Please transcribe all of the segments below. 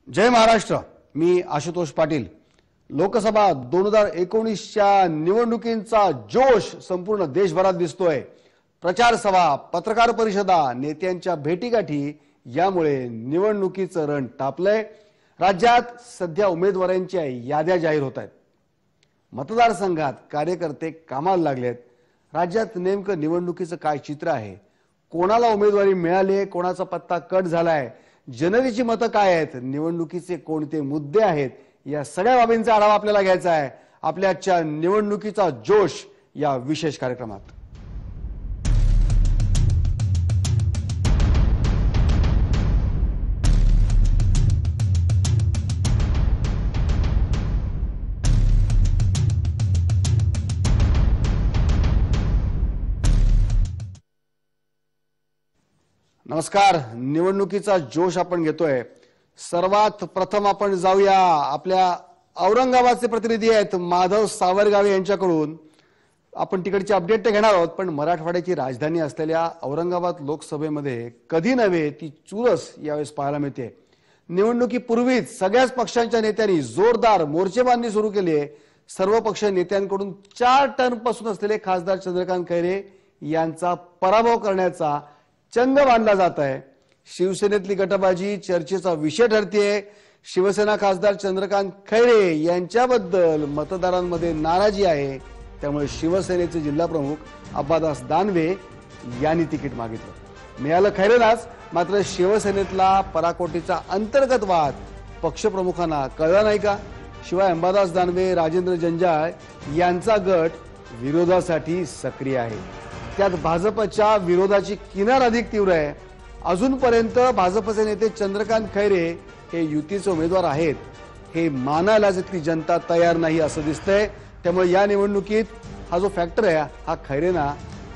जय महाराष्ट्र। मी आशुतोष पाटील। लोकसभा 2019च्या निवडणुकींचा जोश संपूर्ण देशभरात दिसतोय। प्रचार सभा, पत्रकार परिषदा, नेत्यांच्या भेटीगाठी यामुळे निवडणुकीचं रण तापलंय। राज्यात सध्या उमेदवारांच्या याद्या जाहीर होत आहेत। मतदारसंघात कार्यकर्ते कामाला लागलेत। राज्यात नेमकं निवडणुकीचं काय चित्र आहे, कोणाला उमेदवारी मिळाली, कोणाचा पत्ता कट झालाय, जनतेची मतं काय आहेत, निवडणुकीचे कोणते मुद्दे आहेत, या सगळ्या बाबींचा आढावा आपल्याला घ्यायचा आहे आपल्या आजच्या निवडणुकीचा जोश या विशेष कार्यक्रमात। नमस्कार। निवडणुकीचा जोश आपण घेतोय। सर्वात प्रथम आपण जाऊया आपल्या औरंगाबादचे प्रतिनिधी आहेत माधव सावरगावे यांच्याकडून। आपण तिकडचे अपडेट ते घेणार आहोत, पण मराठवाड्याची राजधानी असलेल्या औरंगाबाद लोकसभेमध्ये कधी नव्हे ती चुरस यावेळेस पाहायला मिळते। निवडणुकीपूर्वीच सगळ्याच पक्षांच्या नेत्यांनी जोरदार मोर्चेबांधणी सुरू केली आहे। सर्व पक्ष नेत्यांकडून 4 टर्मपासून असलेले खासदार चंद्रकांत खैरे यांचा पराभव करण्याचा चंग बांधला जात आहे। शिवसेनेतली गटबाजी चर्चेचा विषय ठरतेय। शिवसेना खासदार चंद्रकांत खैरे यांच्याबद्दल मतदारांमध्ये नाराजी आहे, त्यामुळे शिवसेनेचे जिल्हा प्रमुख अब्बादास दानवे यांनी तिकीट मागितलं। मिळालं खैरेलाच, मात्र शिवसेनेतला पराकोटीचा अंतर्गत वाद पक्षप्रमुखांना कळला नाही का? शिवाय अंबादास दानवे, राजेंद्र जंजाळ यांचा गट विरोधासाठी सक्रिय आहे। त्यात भाजपच्या विरोधाची किनार अधिक तीव्र आहे। अजूनपर्यंत भाजपचे नेते चंद्रकांत खैरे हे युतीचे उमेदवार आहेत हे मानायला इथली जनता तयार नाही असं दिसतंय। त्यामुळे या निवडणुकीत हा जो फॅक्टर आहे हा खैरेंना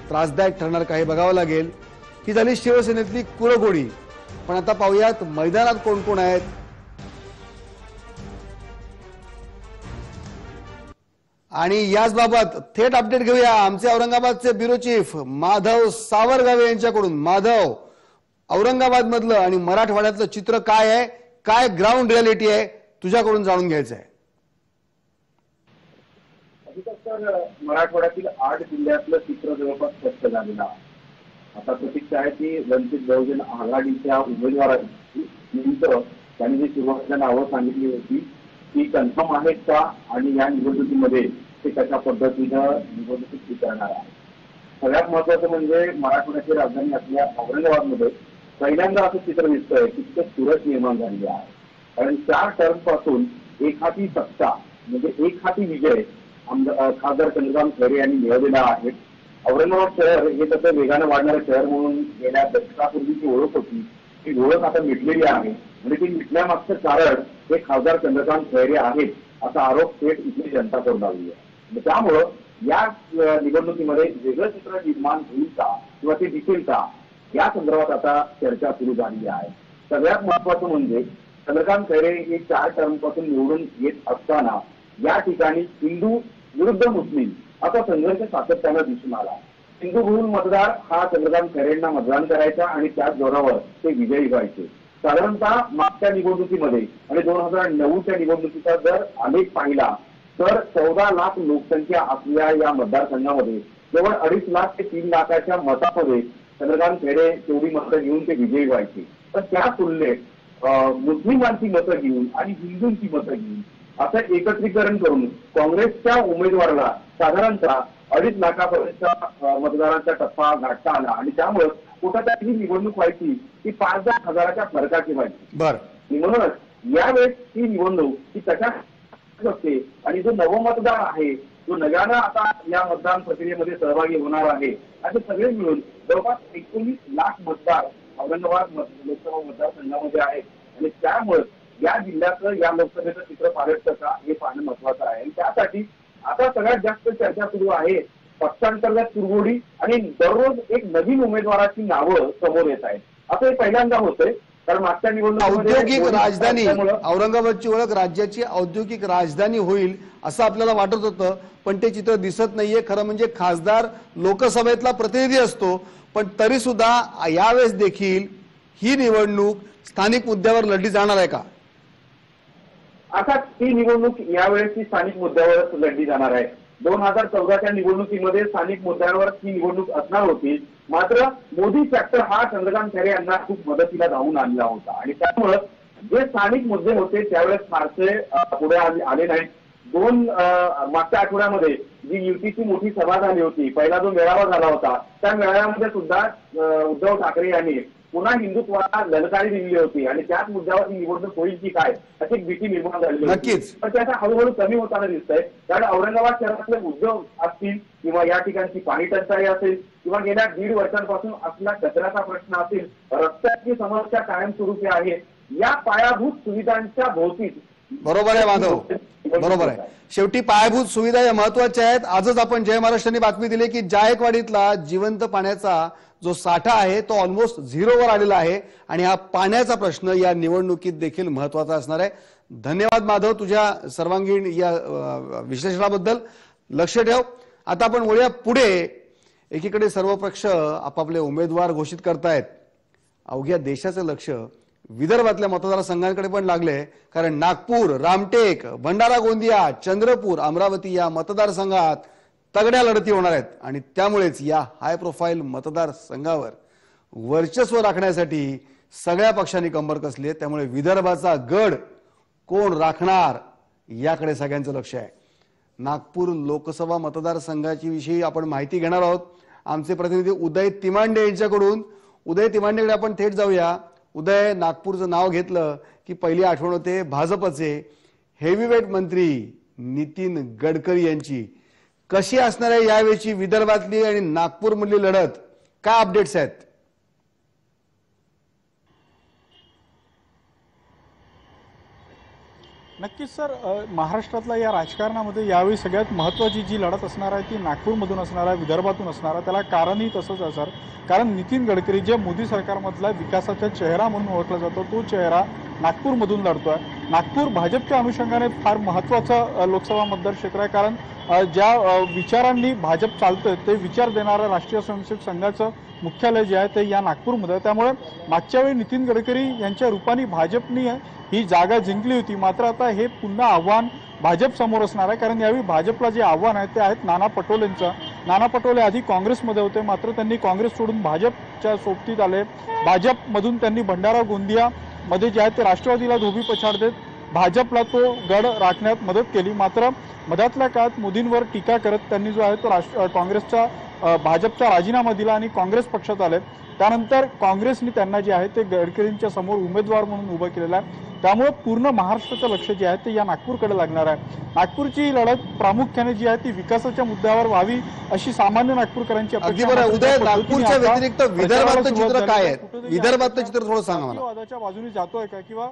त्रासदायक ठरणार का हे बघावं लागेल। ही झाली शिवसेनेतली कुरघोडी, पण आता पाहूयात मैदानात कोण कोण आहेत। आणि याच बाबत थेट अपडेट घेऊया आमचे औरंगाबादचे ब्युरो चीफ माधव सावरगावे यांच्याकडून। माधव, औरंगाबाद मधलं आणि मराठवाड्यातलं चित्र काय आहे, काय ग्राउंड रियालिटी आहे, तुझ्याकडून जाणून घ्यायचं आहे। मराठवाड्यातील 8 जिल्ह्यातलं चित्र जवळपास स्पष्ट झालेलं आहे। आता प्रतीक्षा आहे की वंचित बहुजन आघाडीच्या उमेदवारांची नेमकं त्यांनी जी सुरुवातीला नावं सांगितली होती ती कन्फर्म आहेत का, आणि या निवडणुकीमध्ये ते कशा पद्धतीनं निवडणुकीत स्वीकारणार आहे। सगळ्यात महत्वाचं म्हणजे मराठवाड्याची राजधानी असलेल्या औरंगाबादमध्ये पहिल्यांदा असं चित्र दिसतंय की तिथे चुरस निर्माण झालेली आहे। कारण 4 टर्म पासून एक हाती सत्ता म्हणजे एक हाती विजय खासदार चंद्रकांत खैरे यांनी मिळवलेला आहे। औरंगाबाद शहर हे तसं वेगानं वाढणारं शहर म्हणून गेल्या दशकापूर्वीची ओळख होती, ती ओळख आता मिटलेली आहे। म्हणजे ती मिटण्यामागचं कारण हे खासदार चंद्रकांत खैरे आहेत असा आरोप थेट इथली जनता करून आली आहे। त्यामुळं या निवडणुकीमध्ये वेगळं चित्र निर्माण होईल का किंवा ते दिसेल का या संदर्भात आता चर्चा सुरू झाली आहे। सगळ्यात महत्वाचं म्हणजे चंद्रकांत खैरे हे 4 टर्म पासून निवडून येत असताना या ठिकाणी हिंदू विरुद्ध मुस्लिम असा संघर्ष सातत्यानं दिसून आला। हिंदू बहुल मतदार हा चंद्रकांत खैरेंना मतदान करायचा आणि त्याच जोरावर ते विजयी व्हायचे। साधारणतः मागच्या निवडणुकीमध्ये आणि 2009च्या निवडणुकीचा जर आलेख पाहिला तर 14 लाख लोकसंख्या असलेल्या या मतदारसंघामध्ये केवळ 2.5 लाख ते 3 लाखाच्या मतामध्ये चंद्रकांत खैरे तेवढी मतं घेऊन ते विजयी व्हायचे। पण त्या तुलनेत मुस्लिमांची मतं घेऊन आणि हिंदूंची मतं घेऊन असं एकत्रीकरण करून काँग्रेसच्या उमेदवाराला साधारणतः 2.5 लाखापर्यंतच्या मतदारांचा टप्पा गाठता आला, आणि त्यामुळे कुठेतरी ही निवडणूक व्हायची ती 5-10 हजाराच्या फरकाची व्हायची। म्हणूनच यावेळेस ही निवडणूक ही कशा असते, आणि जो नवमतदार आहे जो नव्यानं आता या मतदान प्रक्रियेमध्ये सहभागी होणार आहे असे सगळे मिळून जवळपास 19 लाख मतदार औरंगाबाद लोकसभा मतदारसंघामध्ये आहेत। आणि त्यामुळे या जिल्ह्याचं या लोकसभेचं चित्र पालटतं का हे पाहणं महत्वाचं आहे। आणि त्यासाठी आता सगळ्यात जास्त चर्चा सुरू आहे पक्षांतर्गत कुरघोडी, आणि दररोज एक नवीन उमेदवाराची नावं समोर येत आहेत। असं हे पहिल्यांदा होतंय, कारण मागच्या निवडणुकीमध्ये औद्योगिक राजधानी औरंगाबादची ओळख राज्याची औद्योगिक राजधानी होईल असं आपल्याला वाटत होतं, पण ते चित्र दिसत नाहीये। खरं म्हणजे खासदार लोकसभेतला प्रतिनिधी असतो, पण तरी सुद्धा यावेळेस देखील ही निवडणूक स्थानिक मुद्द्यावर लढली जाणार आहे का? आता ती निवडणूक यावेळेसची स्थानिक मुद्द्यावरच लढली जाणार आहे. 2014च्या निवडणुकीमध्ये स्थानिक मुद्द्यांवर ही निवडणूक असणार होती. मात्र मोदी फॅक्टर हा चंद्रकांत खैरे यांना खूप मदतीला धावून आणला होता आणि त्यामुळं जे स्थानिक मुद्दे होते त्यावेळेस फारसे पुढे आले नाहीत. मागच्या आठवड्यामध्ये जी युतीची मोठी सभा झाली होती, पहिला जो मेळावा झाला होता, त्या मेळाव्यामध्ये सुद्धा उद्धव ठाकरे यांनी पुन्हा हिंदुत्वाला ललकारी दिली होती आणि त्याच मुद्द्यावर ही निवडणूक होईल की काय अशी भीती निर्माण झाली होती. पण त्याचा हळूहळू कमी होताना दिसतंय. कारण औरंगाबाद शहरातले उद्योग असतील किंवा या ठिकाणची पाणी टंचाई असेल किंवा गेल्या 1.5 वर्षांपासून असलेला कचऱ्याचा प्रश्न असेल, रस्त्याची समस्या कायमस्वरूपी आहे. या पायाभूत सुविधांच्या भोवतीच बरोबर आहे माधव, बरोबर आहे. शेवटी पायाभूत सुविधा या महत्वाच्या आहेत. आजच आपण जय महाराष्ट्रांनी बातमी दिली की जायकवाडीतला जिवंत पाण्याचा जो साठा आहे तो ऑलमोस्ट झिरोवर आलेला आहे आणि हा पाण्याचा प्रश्न या निवडणुकीत देखील महत्वाचा असणार आहे. धन्यवाद माधव तुझ्या सर्वांगीण या विश्लेषणाबद्दल. लक्ष ठेव. आता आपण वळूया पुढे. एकीकडे सर्व पक्ष आपापले उमेदवार घोषित करतायत. अवघ्या देशाचे लक्ष विदर्भातल्या मतदारसंघांकडे पण लागले. कारण नागपूर, रामटेक, भंडारा गोंदिया, चंद्रपूर, अमरावती या मतदारसंघात तगड्या लढती होणार आहेत आणि त्यामुळेच या हाय प्रोफाईल मतदारसंघावर वर्चस्व राखण्यासाठी सगळ्या पक्षांनी कंबर कसली आहे. त्यामुळे विदर्भाचा गड कोण राखणार याकडे सगळ्यांचं लक्ष आहे. नागपूर लोकसभा मतदारसंघाची विषयी आपण माहिती घेणार आहोत. आमचे प्रतिनिधी उदय तिमांडे यांच्याकडून. उदय तिमांडेकडे आपण थेट जाऊया. उदय, नागपूरचं नाव घेतलं की पहिली आठवण होते भाजपचे हेवीवेट मंत्री नितीन गडकरी यांची. कशी असणार आहे यावेळची विदर्भातली आणि नागपूरमधली लढत? काय अपडेट्स आहेत? नक्कीच सर, महाराष्ट्रातल्या या राजकारणामध्ये यावेळी सगळ्यात महत्त्वाची जी लढत असणार आहे ती नागपूरमधून असणार आहे, विदर्भातून असणार आहे. त्याला कारणही तसंच आहे सर. कारण नितीन गडकरी जे मोदी सरकारमधला विकासाचा चेहरा म्हणून ओळखला जातो तो चेहरा नागपूरमधून लढतोय. नागपूर भाजपच्या अनुषंगाने फार महत्त्वाचं लोकसभा मतदारक्षेत्र आहे. कारण ज्या विचारांनी भाजप चालतंय ते विचार देणारं राष्ट्रीय स्वयंसेवक संघाचं मुख्यालय जे आहे ते या नागपूरमध्ये आहे. त्यामुळे मागच्या वेळी नितीन गडकरी यांच्या रूपाने भाजपनी ही जागा जिंकली होती. मात्र आता हे पुन्हा आव्हान भाजप समोर असणार आहे. कारण यावेळी भाजपला जे आव्हान आहे ते आहेत नाना पटोलेंचं. नाना पटोले आधी काँग्रेसमध्ये होते, मात्र त्यांनी काँग्रेस सोडून भाजपच्या सोबतीत आले. भाजपमधून त्यांनी भंडारा गोंदिया मध्ये जे आहे ते राष्ट्रवादीला धोबी पछाड देत भाजपला तो गड राखण्यात मदत केली. मात्र मधातल्या काळात मोदींवर टीका करत त्यांनी जो आहे तो काँग्रेसचा भाजपचा राजीनामा दिला आणि काँग्रेस पक्षात आले. त्यानंतर काँग्रेसने त्यांना जे आहे ते गडकरींच्या समोर उमेदवार म्हणून उभं केलेलं आहे. त्यामुळे पूर्ण महाराष्ट्राचं लक्ष जे आहे ते या नागपूरकडे लागणार आहे. नागपूरची लढत प्रामुख्याने जी आहे ती विकासाच्या मुद्द्यावर व्हावी अशी सामान्य नागपूरकरांची अपेक्षा. उदय, नागपूरच्या व्यतिरिक्त विदर्भातलं चित्र काय आहे? विदर्भातलं चित्र थोडं सांगा मला. वादाच्या बाजूने जातोय का किंवा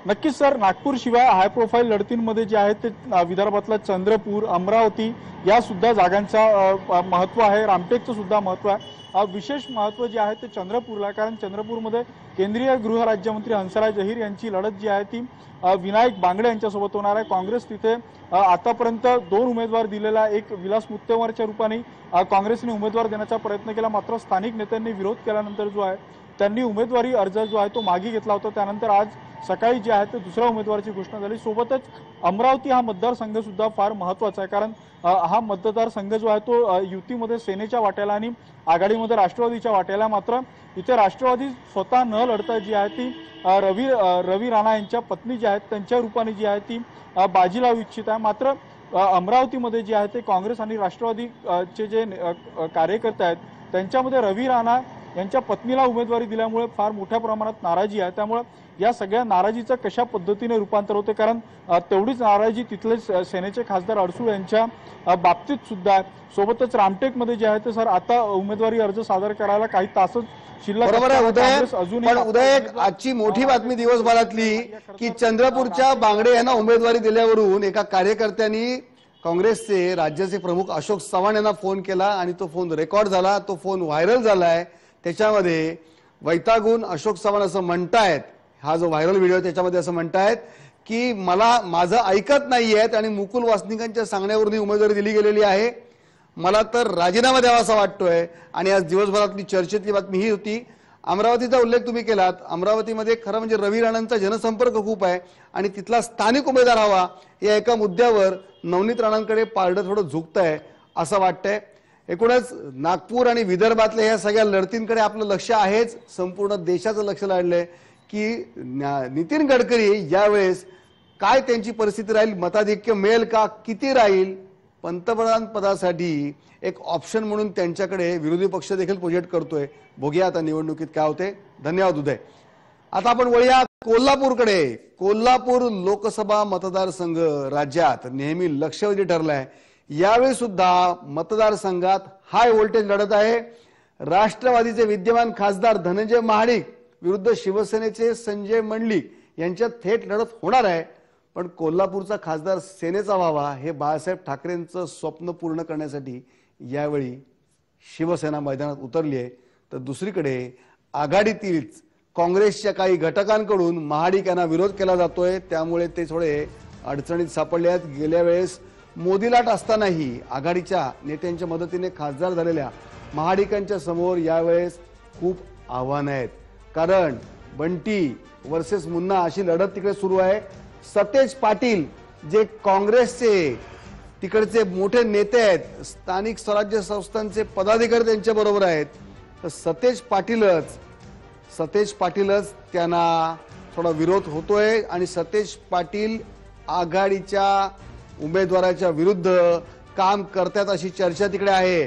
नक्कीच सर, नागपूर शिवाय हाय प्रोफाईल लढतींमध्ये जे आहे ते विदर्भातला चंद्रपूर, अमरावती या सुद्धा जागांचा महत्व आहे. रामटेकचं सुद्धा महत्व आहे. विशेष महत्व जे आहे ते चंद्रपूरला, कारण चंद्रपूरमध्ये केंद्रीय गृह राज्यमंत्री हंसराज अहिर यांची लढत जी आहे ती विनायक बांगडे यांच्यासोबत होणार आहे. काँग्रेस तिथे आतापर्यंत 2 उमेदवार दिलेला, एक विलास मुत्तेमवारच्या रूपाने काँग्रेसने उमेदवार देण्याचा प्रयत्न केला. मात्र स्थानिक नेत्यांनी विरोध केल्यानंतर जो आहे त्यांनी उमेदवारी अर्ज जो आहे तो मागे घेतला होता. त्यानंतर आज सकाळी जे आहे ते दुसऱ्या उमेदवाराची घोषणा झाली. सोबतच अमरावती हा मतदारसंघ सुद्धा फार महत्त्वाचा आहे. कारण हा मतदारसंघ जो आहे तो युतीमध्ये सेनेच्या वाट्याला आणि आघाडीमध्ये राष्ट्रवादीच्या वाट्याला. मात्र इथे राष्ट्रवादी स्वतः न लढता जी आहे ती रवी राणा यांच्या पत्नी जी आहेत त्यांच्या रूपाने जी आहे ती बाजी लावू इच्छित आहे. मात्र अमरावतीमध्ये जे आहे ते काँग्रेस आणि राष्ट्रवादीचे जे कार्यकर्ते आहेत त्यांच्यामध्ये रवी राणा यांच्या पत्नीला उमेदवारी दिल्यामुळे फार मोठ्या प्रमाणात नाराजी आहे. त्यामुळे या सगळ्या नाराजीचं कशा पद्धतीने रूपांतर होते, कारण तेवढीच नाराजी तिथले सेनेचे खासदार अडसूळ यांच्या बाबतीत सुद्धा आहे. सोबतच रामटेकमध्ये जे आहे ते सर आता उमेदवारी अर्ज सादर करायला काही तासच शिल्लक. बरोबर आहे उदय. उदय, आजची मोठी बातमी दिवसभरातली की चंद्रपूरच्या बांगडे यांना उमेदवारी दिल्यावरून एका कार्यकर्त्यांनी काँग्रेसचे राज्याचे प्रमुख अशोक चव्हाण यांना फोन केला आणि तो फोन रेकॉर्ड झाला. तो फोन व्हायरल झालाय. त्याच्यामध्ये वैतागून अशोक चव्हाण असं म्हणतायत, हा जो व्हायरल व्हिडिओ त्याच्यामध्ये असं म्हणतायत की मला माझं ऐकत नाहीयेत आणि मुकुल वासनिकांच्या सांगण्यावरून उमेदवारी दिली गेलेली आहे. मला तर राजीनामा द्यावा असा वाटतोय. आणि आज दिवसभरातली चर्चेतली बातमी ही होती. अमरावतीचा उल्लेख तुम्ही केलात. अमरावतीमध्ये खरं म्हणजे रवी राणांचा जनसंपर्क खूप आहे आणि तिथला स्थानिक उमेदवार हवा या एका मुद्द्यावर नवनीत राणांकडे पारडं थोडं झुकतंय असं वाटतंय. एकूणच नागपूर आणि विदर्भातल्या या सगळ्या लढतींकडे आपलं लक्ष आहेच. संपूर्ण देशाचं लक्ष लागलंय की नितीन गडकरी यावेळेस काय त्यांची परिस्थिती राहील, मताधिक्य मिळेल का, किती राहील. पंतप्रधान पदासाठी एक ऑप्शन म्हणून त्यांच्याकडे विरोधी पक्ष देखील प्रोजेक्ट करतोय. बघूया आता निवडणुकीत काय होते. धन्यवाद उदय. आता आपण वळूया कोल्हापूरकडे. कोल्हापूर लोकसभा मतदारसंघ राज्यात नेहमी लक्षवेधी ठरलाय. यावेळी सुद्धा मतदारसंघात हाय व्होल्टेज लढत आहे. राष्ट्रवादीचे विद्यमान खासदार धनंजय महाडिक विरुद्ध शिवसेनेचे संजय मंडलिक यांच्यात थेट लढत होणार आहे. पण कोल्हापूरचा खासदार सेनेचा व्हावा हे बाळासाहेब ठाकरेंचं स्वप्न पूर्ण करण्यासाठी यावेळी शिवसेना मैदानात उतरली आहे. तर दुसरीकडे आघाडीतील काँग्रेसच्या काही घटकांकडून महाडिक यांना विरोध केला जातोय. त्यामुळे ते थोडे अडचणीत सापडले आहेत. गेल्या वेळेस मोदी लाट असतानाही आघाडीच्या नेत्यांच्या मदतीने खासदार झालेल्या महाडिकांच्या समोर यावेळेस खूप आव्हानं आहेत. कारण बंटी वर्सेस मुन्ना अशी लढत तिकडे सुरू आहे. सतेज पाटील जे काँग्रेसचे तिकडचे मोठे नेते आहेत, स्थानिक स्वराज्य संस्थांचे पदाधिकारी त्यांच्या बरोबर आहेत. तर सतेज पाटीलच त्यांना थोडा विरोध होतोय आणि सतेज पाटील आघाडीच्या उमेदवाराच्या विरुद्ध काम करतात अशी चर्चा तिकडे आहे.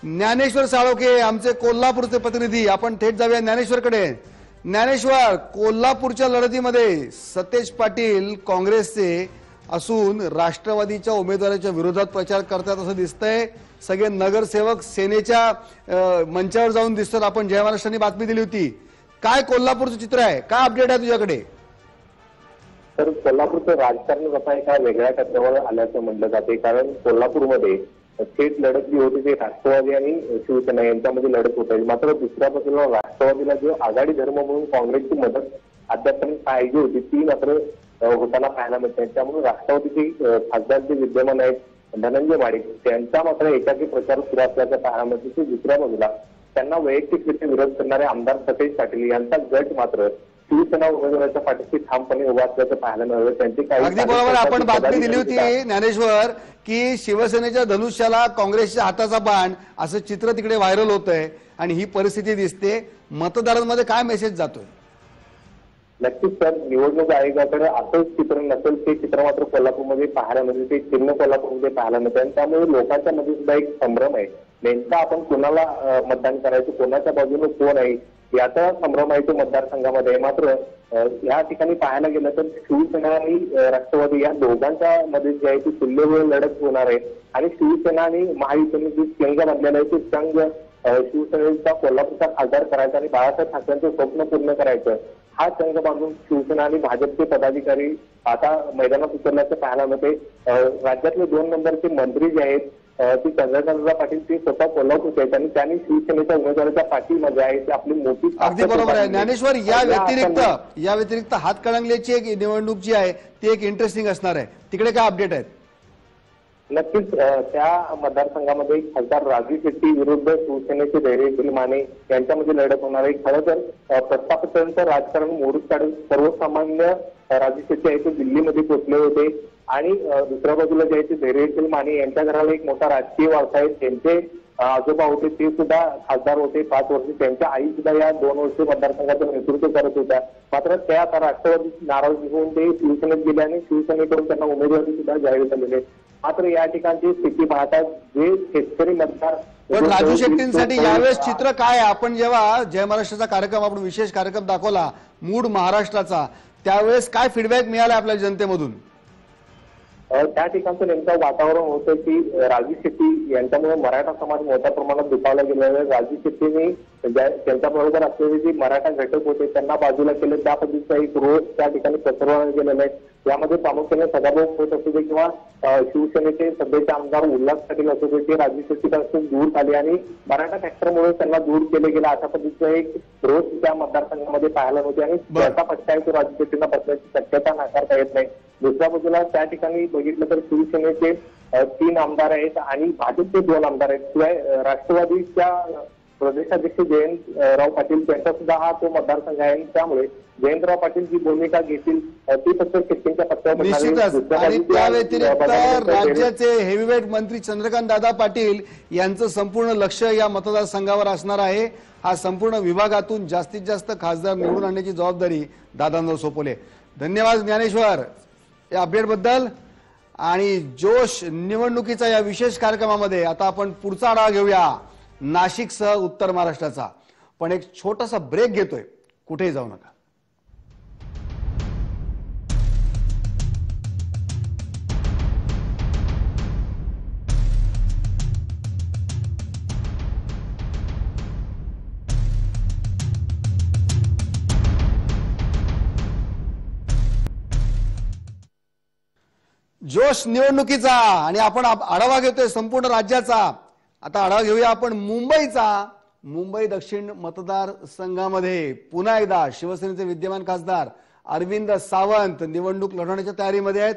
ज्ञानेश्वर साळोखे आमचे कोल्हापूरचे प्रतिनिधी, आपण थेट जाऊया ज्ञानेश्वरकडे. ज्ञानेश्वर, कोल्हापूरच्या लढतीमध्ये सतेज पाटील काँग्रेसचे असून राष्ट्रवादीच्या उमेदवाराच्या विरोधात प्रचार करतात असं दिसतंय. सगळे नगरसेवक सेनेच्या मंचावर जाऊन दिसतात. आपण जय महाराष्ट्रांनी बातमी दिली होती. काय कोल्हापूरचं चित्र आहे, काय अपडेट आहे तुझ्याकडे? तर कोल्हापूरचं राजकारण आता एका वेगळ्या टप्प्यावर आल्याचं म्हटलं जाते. कारण कोल्हापूरमध्ये थेट लढत जी होती ती राष्ट्रवादी आणि शिवसेना यांच्यामध्ये लढत होत आहे. मात्र दुसऱ्या बाजूला राष्ट्रवादीला जो आघाडी धर्म म्हणून काँग्रेसची मदत अद्यापर्यंत पाहिजे होती ती मात्र होताना पाहायला मिळते. त्यामुळे राष्ट्रवादीचे खासदार जे विद्यमान आहेत धनंजय महाडिक त्यांचा मात्र एकाकी प्रचार सुरू असल्याचं पाहायला मिळते. दुसऱ्या बाजूला त्यांना वैयक्तिकरित्या विरोध करणारे आमदार सतेज पाटील यांचा गट मात्र शिवसेना उमेदवाराच्या पाठीशी ठामपणे उभा असल्याचं पाहायला मिळालं. त्यांची काही अगदी बरोबर. आपण बातमी दिली होती ज्ञानेश्वर की शिवसेनेच्या धनुष्याला काँग्रेसच्या हाताचा बाण असं चित्र तिकडे व्हायरल होतंय आणि ही परिस्थिती दिसते. मतदारांमध्ये काय मेसेज जातोय? नक्कीच सर, निवडणूक आयोगाकडे असंच चित्र नसेल ते चित्र मात्र कोल्हापूरमध्ये पाहायला मिळते. ते चिन्ह कोल्हापूरमध्ये पाहायला मिळते आणि त्यामुळे लोकांच्या मध्ये सुद्धा एक संभ्रम आहे. नेमका आपण कोणाला मतदान करायचं, कोणाच्या बाजूने कोण आहे याचा संभ्रम आहे तो मतदारसंघामध्ये. मात्र या ठिकाणी पाहायला गेलं तर शिवसेना आणि राष्ट्रवादी या दोघांच्या मध्ये जे आहे ती तुल्यबळ लढत होणार आहे. आणि शिवसेना आणि महायुतीने जे संघ बांधलेला आहे ते संघ शिवसेनेचा कोल्हापूरचा खासदार करायचा आणि बाळासाहेब ठाकरेंचं स्वप्न पूर्ण करायचं हा संघ बांधून शिवसेना आणि भाजपचे पदाधिकारी आता मैदानात उतरल्याचं पाहायला मिळते. राज्यातले 2 नंबरचे मंत्री जे आहेत ती चंद्रकांतदादा पाटील ते स्वतः कोल्हापूरचे आहेत आणि त्यांनी शिवसेनेच्या उमेदवाराच्या पाठीमध्ये आहे ते आपली मोठी. अगदी बरोबर आहे ज्ञानेश्वर. या व्यतिरिक्त हातकणंगलेची एक निवडणूक जी आहे ती एक इंटरेस्टिंग असणार आहे. तिकडे काय अपडेट आहेत? नक्कीच त्या मतदारसंघामध्ये खासदार राजू शेट्टी विरुद्ध शिवसेनेचे धैर्यशील माने यांच्यामध्ये लढत होणार आहे. खरं तर प्रस्थापितांचं राजकारण मोडून काढून सर्वसामान्य राजू शेट्टी आहे ते दिल्लीमध्ये पोहोचले होते आणि दुसऱ्या बाजूला जे आहे ते धैर्यशील माने यांच्या घराला एक मोठा राजकीय वारसा आहे. त्यांचे आजोबा होते ते सुद्धा खासदार होते 5 वर्ष. त्यांच्या आई सुद्धा या 2 वर्ष मतदारसंघाचं नेतृत्व करत होत्या. मात्र त्या आता राष्ट्रवादी नाराज होऊन ते शिवसेनेत गेले आणि शिवसेनेकडून त्यांना उमेदवारी सुद्धा जाहीर झालेले. मात्र या ठिकाणची स्थिती पाहता जे शेतकरी मतदार. पण राजू शेट्टींसाठी यावेळेस चित्र काय आहे? आपण जेव्हा जय महाराष्ट्राचा कार्यक्रम आपण विशेष कार्यक्रम दाखवला मूड महाराष्ट्राचा त्यावेळेस काय फीडबॅक मिळाला आपल्या जनतेमधून? त्या ठिकाणचं नेमकं वातावरण होतं की राजू शेट्टी यांच्यामुळे मराठा समाज मोठ्या प्रमाणात दुखावला गेलेला आहे. राजू शेट्टींनी त्यांच्याबरोबर असलेले जे मराठा घटक होते त्यांना बाजूला केले त्या पद्धतीचा एक रोष त्या ठिकाणी पसरवण्यात गेलेला आहे. यामध्ये प्रामुख्याने सदाभाऊ खोत असू दे किंवा शिवसेनेचे सध्याचे आमदार उल्हास पाटील असू दे ते राजू शेट्टीपासून दूर झाले आणि मराठा फॅक्टरमुळे त्यांना दूर केले गेले अशा पद्धतीचा एक रोष त्या मतदारसंघामध्ये पाहायला मिळते आणि त्याचा फटका आहे तो राजू शेट्टींना बसण्याची शक्यता नाकारता येत नाही. दुसऱ्या बाजूला त्या ठिकाणी बघितलं तर शिवसेनेचे 3 आमदार आहेत आणि भाजपचे 2 आमदार आहेत. शिवाय राष्ट्रवादीच्या प्रदेशाध्यक्ष जयंतराव पाटील त्यांचा सुद्धा हा तो मतदारसंघ आहे. त्यामुळे जयंतराव पाटील जी भूमिका घेतील ती फक्त शिट्टींच्या पत्त्यावर निश्चितच. आणि त्या व्यतिरिक्त राज्याचे हेवीवेट मंत्री चंद्रकांत दादा पाटील यांचं संपूर्ण लक्ष या मतदारसंघावर असणार आहे. हा संपूर्ण विभागातून जास्तीत जास्त खासदार निवडून आणण्याची जबाबदारी दादांवर सोपवली. धन्यवाद ज्ञानेश्वर या अपडेट बद्दल. आणि जोश निवडणुकीचा या विशेष कार्यक्रमामध्ये आता आपण पुढचा आढावा घेऊया नाशिकसह उत्तर महाराष्ट्राचा. पण एक छोटासा ब्रेक घेतोय, कुठेही जाऊ नका. जोश निवडणुकीचा आणि आपण आढावा घेतोय संपूर्ण राज्याचा. आता आढावा घेऊया आपण मुंबईचा. मुंबई दक्षिण मतदारसंघामध्ये पुन्हा एकदा शिवसेनेचे विद्यमान खासदार अरविंद सावंत निवडणूक लढवण्याच्या तयारीमध्ये आहेत.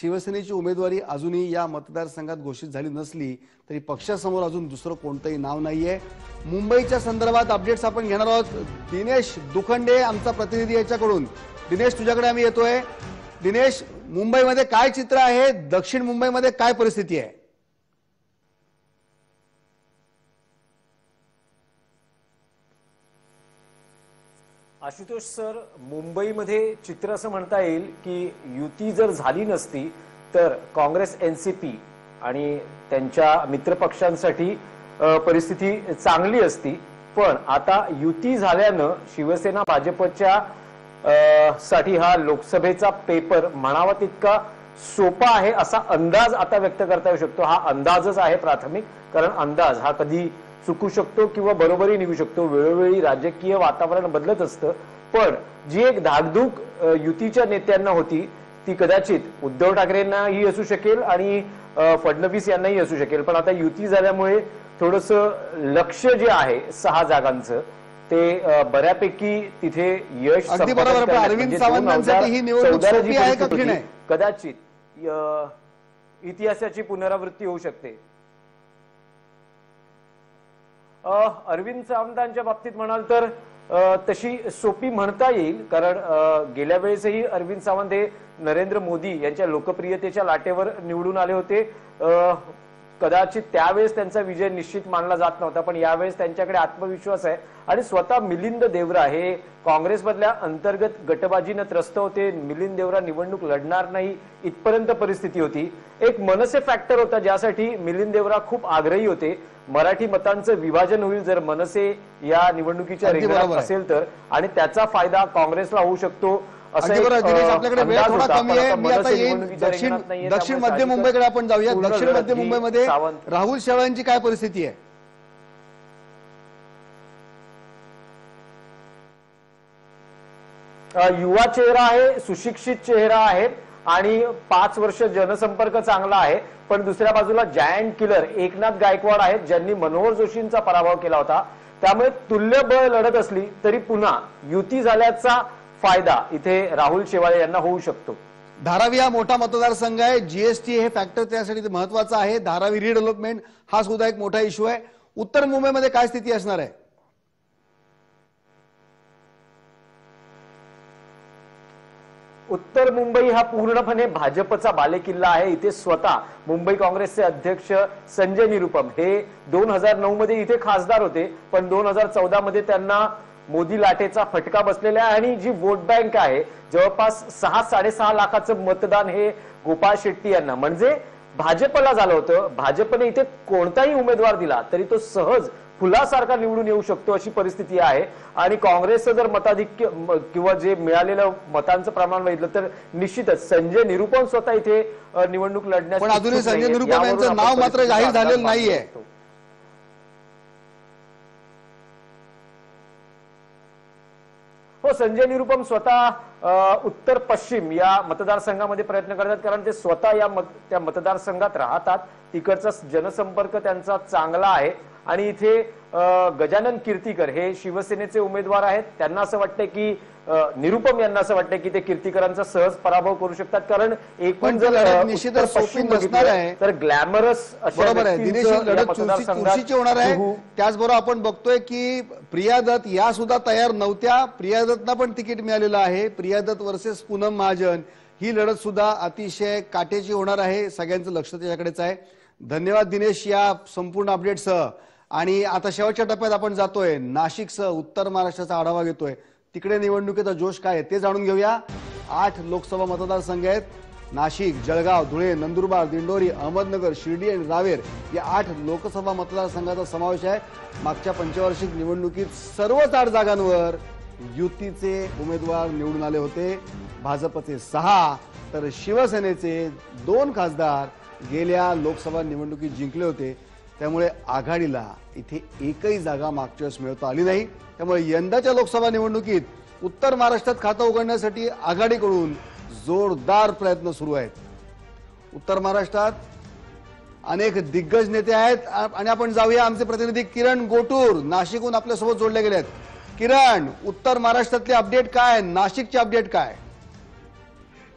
शिवसेनेची उमेदवारी अजूनही या मतदारसंघात घोषित झाली नसली तरी पक्षासमोर अजून दुसरं कोणतंही नाव नाहीये. मुंबईच्या संदर्भात अपडेट्स आपण घेणार आहोत. दिनेश दुखंडे आमचा प्रतिनिधी याच्याकडून. दिनेश, तुझ्याकडे आम्ही येतोय. दिनेश, मुंबईमध्ये काय चित्र आहे? दक्षिण मुंबईमध्ये काय परिस्थिती आहे? आशुतोष सर, मुंबईमध्ये चित्र असं म्हणता येईल की युती जर झाली नसती तर काँग्रेस एनसीपी आणि त्यांच्या मित्रपक्षांसाठी परिस्थिती चांगली असती. पण आता युती झाल्यानं शिवसेना भाजपच्या साठी हा लोकसभेचा पेपर म्हणावा तितका सोपा आहे असा अंदाज आता व्यक्त करता येऊ शकतो. हा अंदाजच आहे प्राथमिक, कारण अंदाज हा कधी चुकू शकतो किंवा बरोबरही निघू शकतो. वेळोवेळी राजकीय वातावरण बदलत असतं. पण जी एक धाकधूक युतीच्या नेत्यांना होती ती कदाचित उद्धव ठाकरेंनाही असू शकेल आणि फडणवीस यांनाही असू शकेल. पण आता युती झाल्यामुळे थोडंसं लक्ष जे आहे 6 जागांचं ते बऱ्यापैकी तिथे यश. अगदी बरोबर. अरविंद सावंतांसाठी ही निवडणूक सोपी आहे का कठीण आहे? कदाचित इतिहासाची पुनरावृत्ती होऊ शकते. अरविंद सावंतांच्या बाबतीत म्हणाल तर तशी सोपी म्हणता येईल, कारण गेल्या वेळेसही अरविंद सावंत हे नरेंद्र मोदी यांच्या लोकप्रियतेच्या लाटेवर निवडून आले होते. कदाचित त्यावेळेस त्यांचा विजय निश्चित मानला जात नव्हता, पण यावेळेस त्यांच्याकडे आत्मविश्वास आहे. आणि स्वतः मिलिंद देवरा हे काँग्रेसमधल्या अंतर्गत गटबाजीनं त्रस्त होते. मिलिंद देवरा निवडणूक लढणार नाही इथपर्यंत परिस्थिती होती. एक मनसे फॅक्टर होता ज्यासाठी मिलिंद देवरा खूप आग्रही होते. मराठी मतांचं विभाजन होईल जर मनसे या निवडणुकीच्या रिंगणात असेल तर, आणि त्याचा फायदा काँग्रेसला होऊ शकतो. आपल्याकडे वेळ थोडा कमी आहे. मी आता येईल दक्षिण मध्य मुंबईकडे आपण जाऊया. दक्षिण मध्य मुंबईमध्ये राहुल शेवाळ्यांची काय परिस्थिती आहे? युवा चेहरा आहे, सुशिक्षित चेहरा आहे आणि 5 वर्ष जनसंपर्क चांगला आहे. पण दुसऱ्या बाजूला जायंट किलर एकनाथ गायकवाड आहेत ज्यांनी मनोहर जोशींचा पराभव केला होता. त्यामुळे तुल्यबळ लढत असली तरी पुन्हा युती झाल्याचा फायदा इथे राहुल शेवाळे यांना होऊ शकतो. धारावी हा मोठा मतदारसंघ आहे. जीएसटी हे फॅक्टर त्यासाठी महत्वाचं आहे. धारावी रिडेव्हलपमेंट हा सुद्धा एक मोठा इश्यू आहे. उत्तर मुंबईमध्ये काय स्थिती असणार आहे? उत्तर मुंबई हा पूर्णपणे भाजपचा बालेकिल्ला आहे. इथे स्वतः मुंबई काँग्रेसचे अध्यक्ष संजय निरुपम हे 2009 मध्ये इथे खासदार होते, पण 2014 मध्ये त्यांना मोदी लाटेचा फटका बसलेला आहे. आणि जी वोट बँक आहे जवळपास 6-6.5 लाखाचं मतदान हे गोपाळ शेट्टी यांना म्हणजे भाजपला झालं होतं. भाजपने इथे कोणताही उमेदवार दिला तरी तो सहज फुलासारखा निवडून येऊ शकतो अशी परिस्थिती आहे. आणि काँग्रेसचं जर मताधिक्य किंवा जे मिळालेलं मतांचं प्रमाण बघितलं तर निश्चितच संजय निरुपम स्वतः इथे निवडणूक लढण्यास. पण अजूनही संजय निरुपम यांचं नाव मात्र जाहीर झालेलं नाहीये. हो, संजय निरुपम स्वतः उत्तर पश्चिम या मतदारसंघामध्ये प्रयत्न करतात, कारण ते स्वतः त्या मतदारसंघात राहतात. तिकडचा जनसंपर्क त्यांचा चांगला आहे आणि इथे गजानन कीर्तीकर हे शिवसेनेचे उमेदवार आहेत. त्यांना असं वाटतंय की निरुपम यांना असं वाटतंय की ते कीर्तीकरांचा सहज पराभव करू शकतात, कारण एकूण पण जर लढत निश्चितच उत्तर सोपी पश्चिम नसणार आहे. बघितलं तर ग्लॅमरस बरोबर आहे दिनेश, ही लढत चुरशीची होणार आहे. त्याचबरोबर आपण बघतोय की प्रिया दत्त या सुद्धा तयार नव्हत्या. प्रिया दत्तला पण तिकीट मिळालेलं आहे. प्रिया दत्त वर्सेस पूनम महाजन ही लढत सुद्धा अतिशय काटेची होणार आहे. सगळ्यांचं लक्ष त्याच्याकडेच आहे. धन्यवाद दिनेश या संपूर्ण अपडेटसह. आणि आता शेवटच्या टप्प्यात आपण जातोय नाशिकसह उत्तर महाराष्ट्राचा आढावा घेतोय. तिकडे निवडणुकीचा जोश काय आहे ते जाणून घेऊया. 8 लोकसभा मतदारसंघ आहेत. नाशिक, जळगाव, धुळे, नंदुरबार, दिंडोरी, अहमदनगर, शिर्डी आणि रावेर या 8 लोकसभा मतदारसंघाचा समावेश आहे. मागच्या पंचवार्षिक निवडणुकीत सर्वच 8 जागांवर युतीचे उमेदवार निवडून आले होते. भाजपचे 6 तर शिवसेनेचे 2 खासदार गेल्या लोकसभा निवडणुकीत जिंकले होते. त्यामुळे आघाडीला इथे एकही जागा मागच्या वेळेस मिळवता आली नाही. त्यामुळे यंदाच्या लोकसभा निवडणुकीत उत्तर महाराष्ट्रात खातं उघडण्यासाठी आघाडीकडून जोरदार प्रयत्न सुरू आहेत. उत्तर महाराष्ट्रात अनेक दिग्गज नेते आहेत आणि आपण जाऊया. आमचे प्रतिनिधी किरण गोटूर नाशिकहून आपल्यासोबत जोडले गेले आहेत. किरण, उत्तर महाराष्ट्रातले अपडेट काय, नाशिकचे अपडेट काय?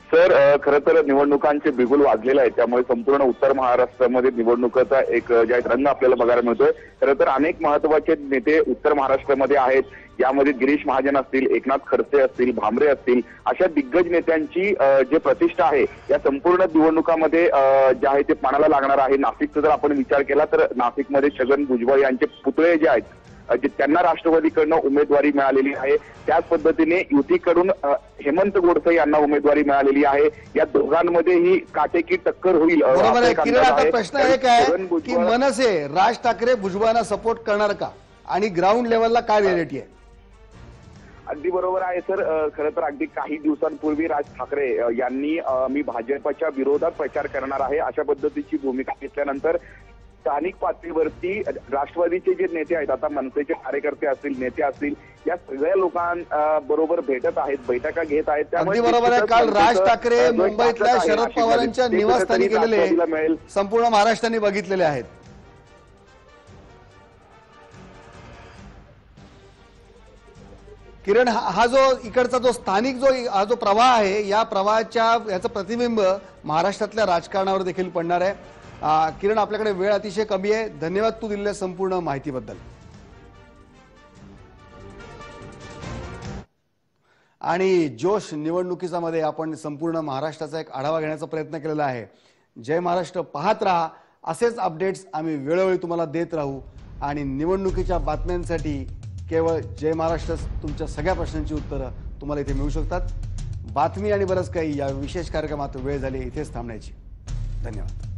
सर, खरं तर निवडणुकांचे बिगुल वाजलेले आहेत, त्यामुळे संपूर्ण उत्तर महाराष्ट्रामध्ये निवडणुकाचा एक जे रंग आपल्याला बघायला मिळतोय. खरं तर अनेक महत्वाचे नेते उत्तर महाराष्ट्रामध्ये आहेत. यामध्ये गिरीश महाजन असतील, एकनाथ खडसे असतील, भामरे असतील, अशा दिग्गज नेत्यांची जे प्रतिष्ठा आहे या संपूर्ण निवडणुकामध्ये जे आहे ते पणाला लागणार आहे. नाशिकचा जर आपण विचार केला तर नाशिकमध्ये छगन भुजबळ यांचे पुतळे जे आहेत त्यांना राष्ट्रवादीकडनं उमेदवारी मिळालेली आहे. त्याच पद्धतीने युतीकडून हेमंत गोडसे यांना उमेदवारी मिळालेली आहे. या दोघांमध्ये ही काटेकी टक्कर होईल. बरोबर आहे किरण. आता प्रश्न एक आहे की मनसे राज ठाकरे भुजबळांना सपोर्ट करणार का आणि ग्राउंड लेवलला काय रियालिटी आहे? अगदी बरोबर आहे सर. खरं तर अगदी काही दिवसांपूर्वी राज ठाकरे यांनी मी भाजपच्या विरोधात प्रचार करणार आहे अशा पद्धतीची भूमिका घेतल्यानंतर स्थानिक पातळीवरती राष्ट्रवादीचे जे नेते आहेत, आता मनसेचे कार्यकर्ते असतील, नेते असतील, या सगळ्या लोकांबरोबर भेटत आहेत, बैठका घेत आहेत. अगदी बरोबर आहे. काल राज ठाकरे मुंबईतल्या शरद पवारांच्या निवासस्थानी गेलेले संपूर्ण महाराष्ट्राने बघितलेले आहेत. किरण, हा जो इकडचा जो स्थानिक हा जो प्रवाह आहे या प्रवाहाच्या याचं प्रतिबिंब महाराष्ट्रातल्या राजकारणावर देखील पडणार आहे. किरण, आपल्याकडे वेळ अतिशय कमी आहे. धन्यवाद तू दिलेल्या संपूर्ण माहितीबद्दल. आणि जोश निवडणुकीचा मध्ये आपण संपूर्ण महाराष्ट्राचा एक आढावा घेण्याचा प्रयत्न केलेला आहे. जय महाराष्ट्र पाहत राहा. असेच अपडेट्स आम्ही वेळोवेळी तुम्हाला देत राहू. आणि निवडणुकीच्या बातम्यांसाठी केवळ जय महाराष्ट्र तुमच्या सगळ्या प्रश्नांची उत्तरं तुम्हाला इथे मिळू शकतात. बातमी आणि बरंच काही या विशेष कार्यक्रमात वेळ झाली इथेच थांबण्याची. धन्यवाद.